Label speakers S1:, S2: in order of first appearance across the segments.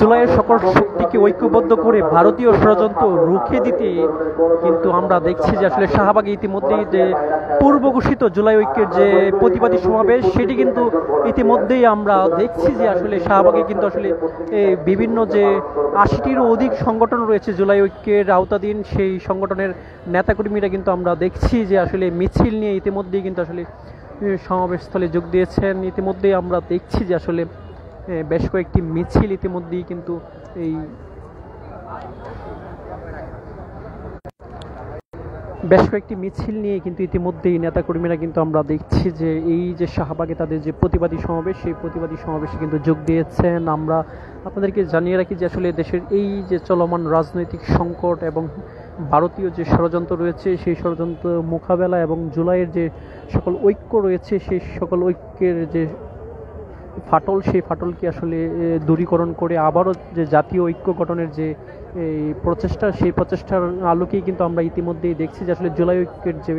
S1: জুলাইয়ের সকল শক্তিকে ঐক্যবদ্ধ করে ভারতীয় ষড়যন্ত্র রুখে দিতে কিন্তু আমরা দেখছি যে আসলে শাহবাগে ইতিমধ্যেই যে পূর্ব ঘোষিত জুলাই ঐক্যের যে প্রতিবাদী সমাবেশ সেটি কিন্তু ইতিমধ্যেই আমরা দেখছি যে আসলে শাহবাগে কিন্তু আসলে বিভিন্ন যে ৮০টিরও অধিক সংগঠন রয়েছে জুলাই ঐক্যের আওতাধীন, সেই সংগঠনের নেতাকর্মীরা কিন্তু আমরা দেখছি যে আসলে মিছিল নিয়ে ইতিমধ্যেই কিন্তু আসলে সমাবেশস্থলে যোগ দিয়েছেন। ইতিমধ্যেই আমরা দেখছি যে আসলে বেশ কয়েকটি মিছিল ইতিমধ্যেই কিন্তু নিয়ে কিন্তু ইতিমধ্যেই নেতাকর্মীরা কিন্তু আমরা দেখছি যে এই যে শাহবাগে তাদের যে প্রতিবাদী সমাবেশ সেই প্রতিবাদী সমাবেশে কিন্তু যোগ দিয়েছেন। আমরা আপনাদেরকে জানিয়ে রাখি যে আসলে দেশের এই যে চলমান রাজনৈতিক সংকট এবং ভারতীয় যে ষড়যন্ত্র রয়েছে সেই ষড়যন্ত্র মোকাবেলা এবং জুলাইয়ের যে সকল ঐক্য রয়েছে সেই সকল ঐক্যের যে ফাটল, সেই ফাটলকে আসলে দূরীকরণ করে আবারও যে জাতীয় ঐক্য গঠনের যে প্রচেষ্টা, সেই প্রচেষ্টার আলোকেই কিন্তু আমরা ইতিমধ্যেই দেখছি যে আসলে জুলাই ঐক্যের যে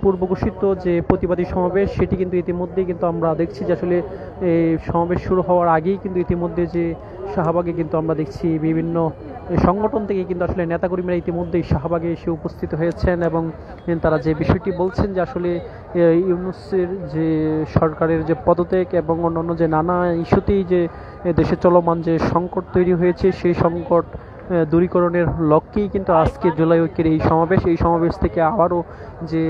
S1: পূর্ব ঘোষিত যে প্রতিবাদী সমাবেশ সেটি কিন্তু ইতিমধ্যেই কিন্তু আমরা দেখছি যে আসলে সমাবেশ শুরু হওয়ার আগেই কিন্তু ইতিমধ্যে যে শাহবাগে কিন্তু আমরা দেখছি বিভিন্ন সংগঠন থেকে কিন্তু আসলে নেতাকর্মীরা ইতিমধ্যেই শাহবাগে এসে উপস্থিত হয়েছেন এবং তারা যে বিষয়টি বলছেন যে আসলে ইউনূসের যে সরকারের যে পদত্যাগ এবং অন্যান্য যে নানা ইস্যুতেই যে দেশে চলমান যে সংকট তৈরি হয়েছে সেই সংকট দূরীকরণের লক্ষ্যেই কিন্তু আজকে জুলাই ঐক্যের এই সমাবেশ থেকে আবারও যে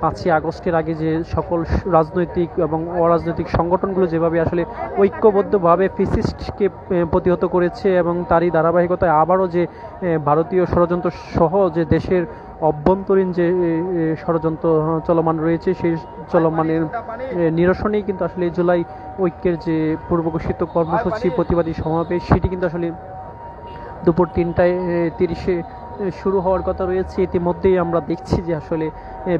S1: ৫ই আগস্টের আগে যে সকল রাজনৈতিক এবং অরাজনৈতিক সংগঠনগুলো যেভাবে আসলে ঐক্যবদ্ধভাবে ফ্যাসিস্টকে প্রতিহত করেছে এবং তারই ধারাবাহিকতায় আবারও যে ভারতীয় ষড়যন্ত্র সহ যে দেশের অভ্যন্তরীণ যে ষড়যন্ত্র চলমান রয়েছে সেই চলমানের নিরসনেই কিন্তু আসলে জুলাই ঐক্যের যে পূর্বঘোষিত কর্মসূচি প্রতিবাদী সমাবেশ সেটি কিন্তু আসলে দুপুর ৩:৩০ শুরু হওয়ার কথা রয়েছে। ইতিমধ্যেই আমরা দেখছি যে আসলে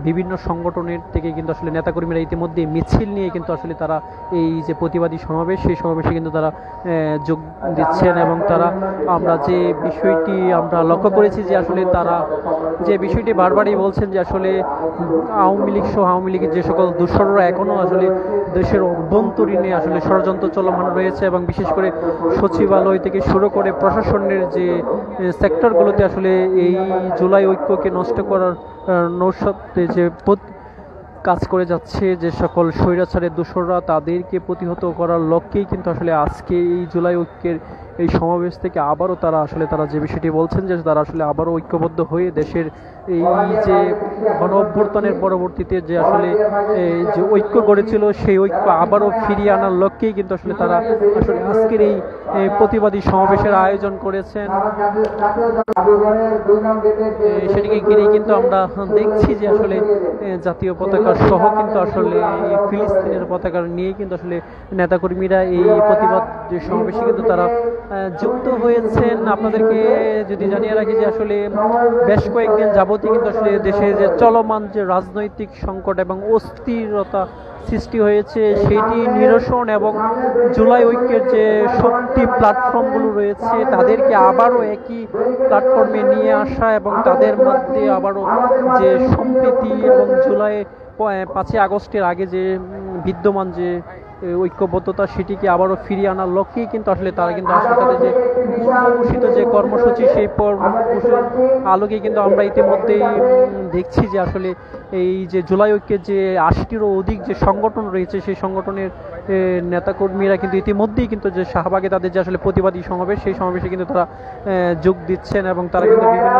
S1: বিভিন্ন সংগঠনের থেকে কিন্তু আসলে নেতাকর্মীরা ইতিমধ্যে মিছিল নিয়ে কিন্তু আসলে তারা এই যে প্রতিবাদী সমাবেশ সেই সমাবেশে কিন্তু তারা যোগ দিচ্ছেন এবং তারা আমরা যে বিষয়টি আমরা লক্ষ্য করেছি যে আসলে তারা যে বিষয়টি বারবারই বলছেন যে আসলে আওয়ামী লীগ সহ আওয়ামী লীগের যে সকল দূষররা এখনও আসলে দেশের অভ্যন্তরীণে আসলে ষড়যন্ত্র চলমান রয়েছে এবং বিশেষ করে সচিবালয় থেকে শুরু করে প্রশাসনের যে সেক্টরগুলোতে আসলে এই জুলাই ঐক্যকে নষ্ট করার নৌশাতে যে কাজ করে যাচ্ছে যে সকল স্বৈরাচারের দোসররা তাদেরকে প্রতিহত করার লক্ষ্যেই কিন্তু আসলে আজকে এই জুলাই ঐক্যের এই সমাবেশ থেকে আবারও তারা যে বিষয়টি বলছেন যে তারা আসলে আবারও ঐক্যবদ্ধ হয়ে দেশের এই যে গণ অভ্যুত্থানের পরবর্তীতে যে আসলে যে ঐক্য গড়েছিল সেই ঐক্য আবারও ফিরিয়ে আনার লক্ষ্যেই কিন্তু আসলে তারা আসলে আজকের এই প্রতিবাদী সমাবেশের আয়োজন করেছেন। সেটিকে ঘিরেই কিন্তু আমরা দেখছি যে আসলে জাতীয় পতাকা সহ কিন্তু আসলে ফিলিস্তিনের পতাকা নিয়ে কিন্তু আসলে নেতাকর্মীরা এই প্রতিবাদ যে সমাবেশে কিন্তু তারা যুক্ত হয়েছেন। আপনাদেরকে যদি জানিয়ে রাখি যে আসলে বেশ কয়েকদিন যাবতীয় কিন্তু আসলে দেশে যে চলমান যে রাজনৈতিক সংকট এবং অস্থিরতা সৃষ্টি হয়েছে সেটি নিরসন এবং জুলাই ঐক্যের যে শক্তি প্ল্যাটফর্মগুলো রয়েছে তাদেরকে আবারও একই প্ল্যাটফর্মে নিয়ে আসা এবং তাদের মধ্যে আবারও যে সম্প্রীতি এবং জুলাই ৫ই আগস্টের আগে যে বিদ্যমান যে ঐক্যবদ্ধতা সেটিকে আবারও ফিরিয়ে আনার লক্ষ্যেই কিন্তু আসলে তারা কিন্তু আসলে তাদের যে ঘোষিত যে কর্মসূচি সেই কর্মসূচির আলোকে কিন্তু আমরা ইতিমধ্যেই দেখছি যে আসলে এই যে জুলাই ঐক্যের যে ৮০টিরও অধিক যে সংগঠন রয়েছে সেই সংগঠনের নেতাকর্মীরা কিন্তু ইতিমধ্যেই কিন্তু যে শাহবাগে তাদের যে আসলে প্রতিবাদী সমাবেশ সেই সমাবেশে কিন্তু তারা যোগ দিচ্ছেন এবং তারা কিন্তু বিভিন্ন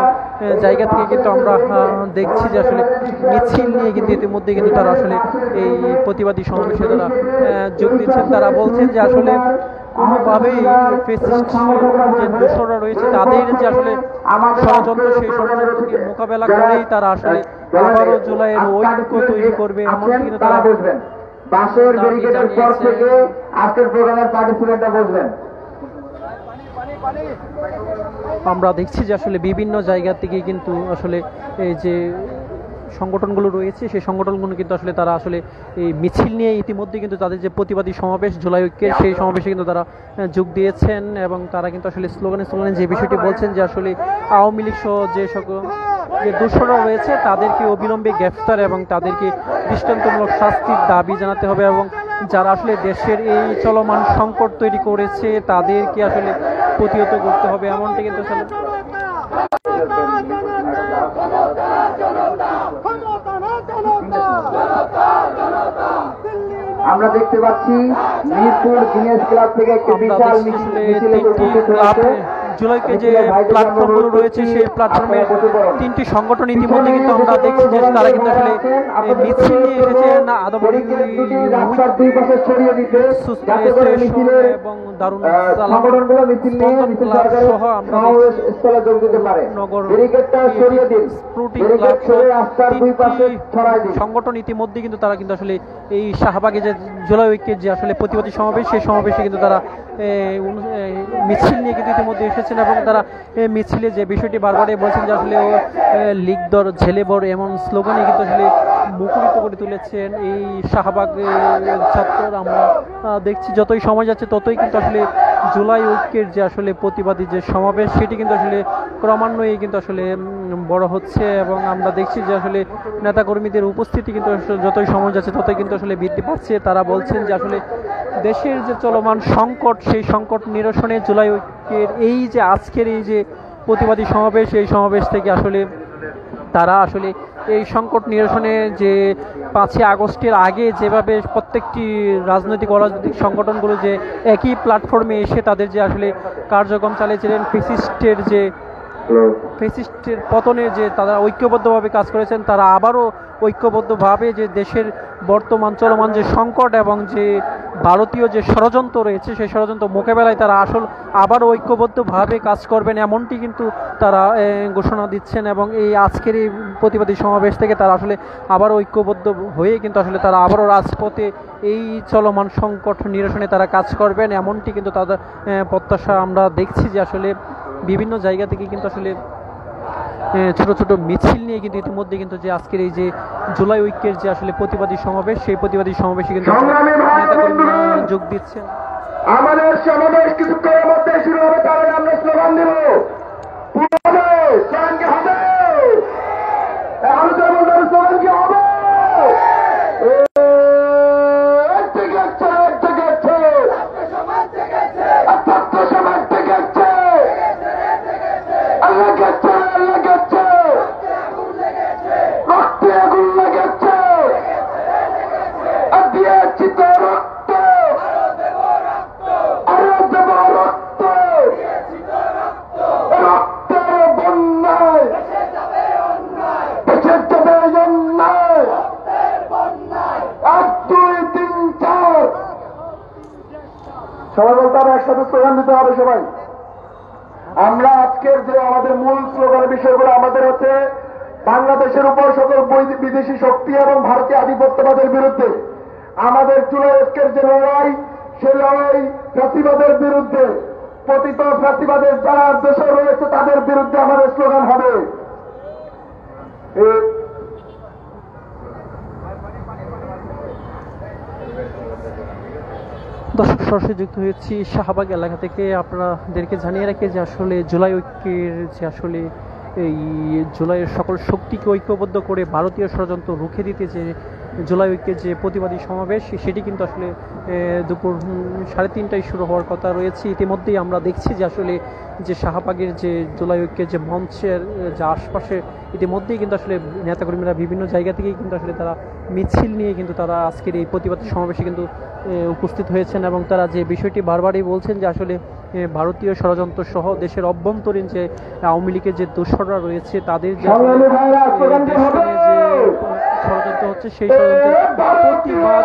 S1: জায়গা থেকে কিন্তু আমরা দেখছি যে আসলে মিছিল নিয়ে কিন্তু ইতিমধ্যেই কিন্তু তারা আসলে এই প্রতিবাদী সমাবেশে তারা যোগ দিচ্ছেন। তারা বলছেন যে আসলে কোনোভাবেই ফ্যাসিস্ট যে দোসররা রয়েছে তাদের যে আসলে ষড়যন্ত্র সেই ষড়যন্ত্রকে মোকাবেলা করেই তারা আসলে আবারও জুলাইয়ের ঐক্য তৈরি করবে এমনকি কিন্তু তারা
S2: বাসের ব্যারিকেডের পর থেকে আজকের প্রোগ্রামের পার্টিসিপেন্টরা বসবেন।
S1: আমরা দেখছি যে আসলে বিভিন্ন জায়গা থেকে কিন্তু আসলে এই যে সংগঠনগুলো রয়েছে সেই সংগঠনগুলো কিন্তু আসলে তারা আসলে এই মিছিল নিয়ে ইতিমধ্যে কিন্তু তাদের যে প্রতিবাদী সমাবেশ জুলাই ঐক্যের সেই সমাবেশে কিন্তু তারা যোগ দিয়েছেন এবং তারা কিন্তু আসলে স্লোগানে যে বিষয়টি বলছেন যে আসলে আওয়ামী লীগ সহ যে সকল যে দোষরা রয়েছে তাদেরকে অবিলম্বে গ্রেফতার এবং তাদেরকে দৃষ্টান্তমূলক শাস্তির দাবি জানাতে হবে এবং যারা আসলে দেশের এই চলমান সংকট তৈরি করেছে তাদেরকে আসলে প্রতিহত করতে হবে, এমনটি কিন্তু আসলে
S2: আমরা দেখতে পাচ্ছি মিরপুর দিনেশ ক্লাব থেকে একটি বিশাল মিছিল উপস্থিত হয়েছে।
S1: জুলাইকে যে প্ল্যাটফর্মগুলো রয়েছে সেই প্ল্যাটফর্মে তিনটি সংগঠন ইতিমধ্যে কিন্তু আমরা দেখছি যে তারা কিন্তু আসলে মিছিল নিয়ে এসেছেন এবং দারুণ সহ আমরা নগর সংগঠন ইতিমধ্যে কিন্তু তারা কিন্তু আসলে এই শাহবাগে যে জুলাই ঐক্যের যে আসলে প্রতিবাদী সমাবেশ সেই সমাবেশে কিন্তু তারা মিছিল নিয়ে কিন্তু ইতিমধ্যে এসেছেন এবং তারা মিছিলে যে বিষয়টি বারবারই বলছেন যে আসলে লিগ দর ঝেলে বড় এমন স্লোগানে কিন্তু আসলে মুখরিত করে তুলেছেন এই শাহবাগ ছাত্ররা। আমরা দেখছি যতই সময় যাচ্ছে ততই কিন্তু আসলে জুলাই ঐক্যের যে আসলে প্রতিবাদী যে সমাবেশ সেটি কিন্তু আসলে ক্রমান্বয়ে কিন্তু আসলে বড় হচ্ছে এবং আমরা দেখছি যে আসলে নেতাকর্মীদের উপস্থিতি কিন্তু যতই সময় যাচ্ছে ততই কিন্তু আসলে বৃদ্ধি পাচ্ছে। তারা বলছেন যে আসলে দেশের যে চলমান সংকট সেই সংকট নিরসনে জুলাই ঐক্যের এই যে আজকের এই যে প্রতিবাদী সমাবেশ এই সমাবেশ থেকে আসলে তারা আসলে এই সংকট নিরসনে যে 5ই আগস্টের আগে যেভাবে প্রত্যেকটি রাজনৈতিক অরাজনৈতিক সংগঠনগুলো যে একই প্ল্যাটফর্মে এসে তাদের যে আসলে কার্যক্রম চালিয়েছিলেন ফেসিস্টের পতনে যে তারা ঐক্যবদ্ধভাবে কাজ করেছেন, তারা আবারও ঐক্যবদ্ধভাবে যে দেশের বর্তমান চলমান যে সংকট এবং যে ভারতীয় যে ষড়যন্ত্র রয়েছে সেই ষড়যন্ত্র মোকাবেলায় তারা আবারও ঐক্যবদ্ধভাবে কাজ করবেন এমনটি কিন্তু তারা ঘোষণা দিচ্ছেন এবং এই আজকের এই প্রতিবাদী সমাবেশ থেকে তারা আসলে আবারও ঐক্যবদ্ধ হয়ে কিন্তু আসলে তারা আবারও রাজপথে এই চলমান সংকট নিরসনে তারা কাজ করবেন এমনটি কিন্তু তাদের প্রত্যাশা। আমরা দেখছি যে আসলে বিভিন্ন জায়গা থেকে কিন্তু আসলে ছোট ছোট মিছিল নিয়ে কিন্তু ইতিমধ্যে কিন্তু যে আজকের এই যে জুলাই ঐক্যের যে আসলে প্রতিবাদী সমাবেশ সেই প্রতিবাদী সমাবেশে কিন্তু নেতাকর্মীরা যোগ দিচ্ছেন।
S2: আমাদের সমাবেশ কিছুক্ষণের মধ্যে শুরু হবে, তার আগে আমরা স্লোগান দেব স্লোগান কি হবে? আমি তো বললাম স্লোগান কি হবে? সবাই বলতে হবে, একসাথে স্লোগান দিতে হবে সবাই। আমরা আজকের যে আমাদের মূল স্লোগানের বিষয়গুলো আমাদের হচ্ছে বাংলাদেশের উপর সকল বিদেশি শক্তি এবং ভারতীয় আধিপত্যবাদের বিরুদ্ধে আমাদের জুলাই ঐক্যের যে লড়াই, সে লড়াই ফ্যাসিবাদের বিরুদ্ধে, পতিত ফ্যাসিবাদের যারা দেশে রয়েছে তাদের বিরুদ্ধে আমাদের স্লোগান হবে।
S1: দর্শক সরাসরি যুক্ত হয়েছি শাহবাগ এলাকা থেকে। আপনাদেরকে জানিয়ে রাখি যে আসলে জুলাই ঐক্যের যে আসলে এই জুলাইয়ের সকল শক্তিকে ঐক্যবদ্ধ করে ভারতীয় ষড়যন্ত্র রুখে দিতে যে জুলাই ঐক্যের যে প্রতিবাদী সমাবেশ সেটি কিন্তু আসলে দুপুর 3:30টায় শুরু হওয়ার কথা রয়েছে। ইতিমধ্যেই আমরা দেখছি যে আসলে যে শাহবাগের যে জুলাই ঐক্যের যে মঞ্চের যে আশপাশে ইতিমধ্যেই কিন্তু আসলে নেতাকর্মীরা বিভিন্ন জায়গা থেকেই কিন্তু আসলে তারা মিছিল নিয়ে কিন্তু তারা আজকের এই প্রতিবাদী সমাবেশে কিন্তু উপস্থিত হয়েছেন এবং তারা যে বিষয়টি বারবারই বলছেন যে আসলে ভারতীয় ষড়যন্ত্র সহ দেশের অভ্যন্তরীণ যে আওয়ামী লীগের যে দোসররা রয়েছে তাদের যে ষড়যন্ত্র হচ্ছে সেই ষড়যন্ত্রের প্রতিবাদ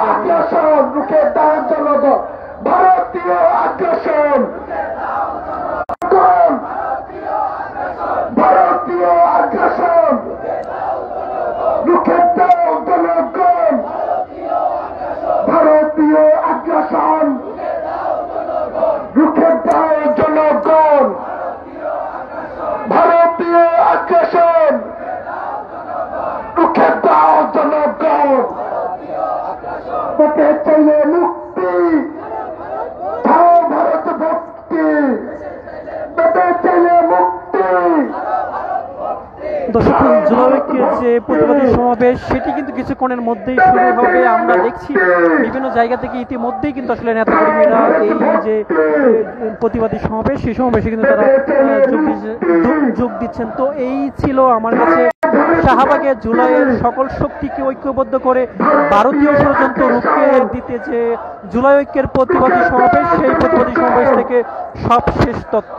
S2: ভারতীয় আগ্রাসন, ভারতীয় আগ্রাসন রুখে দাও জনগণ, ভারতীয় আগ্রাসন রুখে দাও জনগণ, ভারতীয় আগ্রাসন রুখে দাও জনগণ। পেতে চাইলে মুক্তি, দাও ভারত ভক্তি,
S1: প্রতিবাদী সমাবেশ সেটি কিন্তু কিছুক্ষণের মধ্যেই শুরু হবে। আমরা দেখছি বিভিন্ন জায়গা থেকে ইতিমধ্যেই কিন্তু আসলে নেতাকর্মীরা এই যে প্রতিবাদী সমাবেশ সেই সমাবেশে কিন্তু তারা যোগ দিচ্ছেন। তো এই ছিল আমার কাছে শাহবাগে জুলাইয়ের সকল শক্তিকে ঐক্যবদ্ধ করে ভারতীয় ষড়যন্ত্র রুখে দিতে যে জুলাই ঐক্যের প্রতিবাদী সমাবেশ, সেই প্রতিবাদী সমাবেশ থেকে সবশেষ তথ্য।